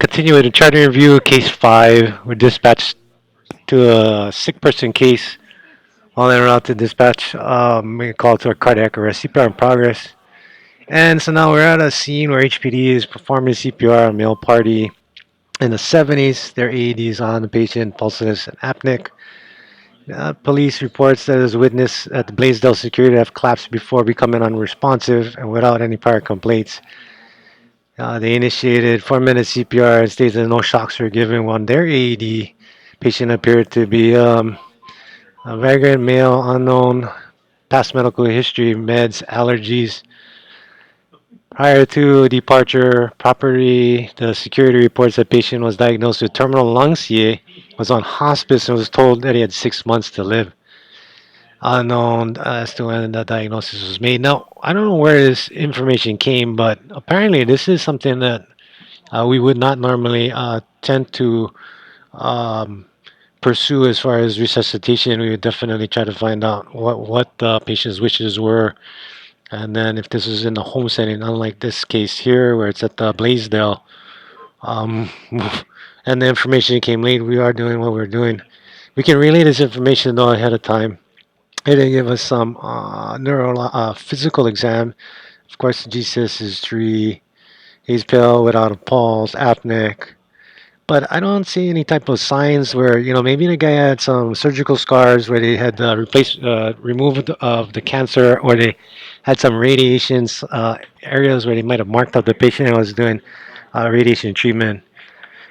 continue with the charting review, case 5. We're dispatched to a sick person case. While en route to dispatch, we call to a cardiac arrest, CPR in progress. And so now we're at a scene where HPD is performing CPR on a male party in the 70s. Their AED is on the patient, pulseless and apneic. Police reports that as a witness at the Blaisdell security have collapsed before becoming unresponsive and without any prior complaints. They initiated 4 minute CPR and stated that no shocks were given when their AED patient appeared to be a vagrant male, unknown, past medical history, meds, allergies. Prior to departure, the security reports that patient was diagnosed with terminal lung CA, was on hospice, and was told that he had 6 months to live. Unknown as to when the diagnosis was made. Now, I don't know where this information came, but apparently this is something that we would not normally tend to um, pursue as far as resuscitation. We would definitely try to find out what the patient's wishes were, and then if this is in the home setting, unlike this case here where it's at the Blaisdell, um, and the information came late. We are doing what we're doing. We can relay this information though ahead of time. They give us some physical exam. Of course, GCS is 3. He's pale without a pulse, apneic. But I don't see any type of signs where, maybe the guy had some surgical scars where they had removed of the cancer, or they had some radiations, areas where they might have marked up the patient and was doing radiation treatment.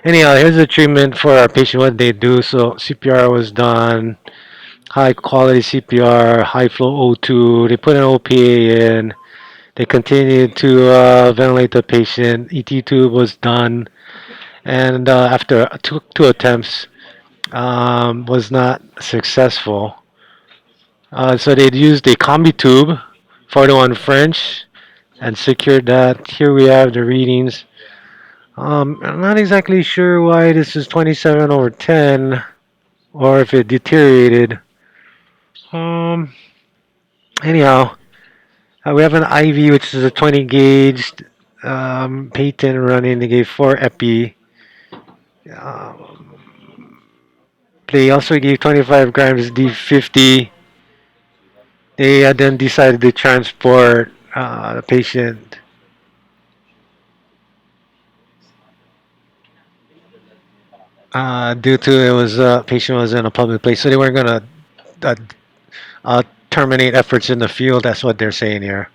Anyhow, here's the treatment for our patient, what they do. So CPR was done, high quality CPR, high flow O2. They put an OPA in. They continued to ventilate the patient. ET tube was done, and after two attempts, was not successful. So they'd used a combi tube, 4-to-1 French, and secured that. Here we have the readings. I'm not exactly sure why this is 27/10, or if it deteriorated. Um, anyhow, we have an IV, which is a 20 gauge patent running. They gave 4 epi. Um, they also gave 25 grams D50. They then decided to transport the patient due to it was patient was in a public place, so they weren't gonna uh, terminate efforts in the field. That's what they're saying here.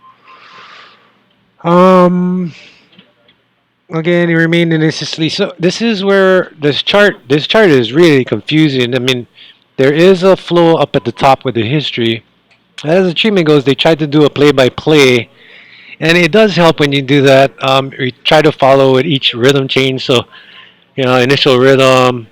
Um, Again, he remained in his sleep. So this is where this chart is really confusing. I mean, there is a flow up at the top with the history. As the treatment goes, they tried to do a play-by-play, and it does help when you do that. We try to follow with each rhythm change. So initial rhythm,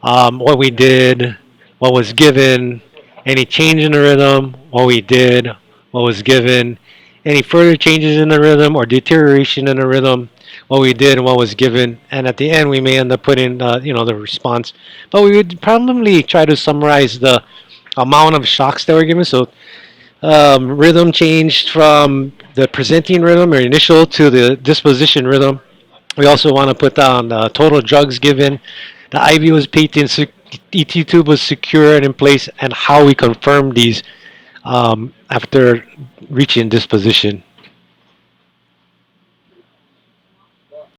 what we did, what was given, any change in the rhythm, what we did, what was given, any further changes in the rhythm or deterioration in the rhythm, what we did and what was given, and at the end we may end up putting the response. But we would probably try to summarize the amount of shocks that were given. So rhythm changed from the presenting rhythm or initial to the disposition rhythm. We also want to put down total drugs given, the IV was patent, ET tube was secure and in place, and how we confirmed these after reaching disposition.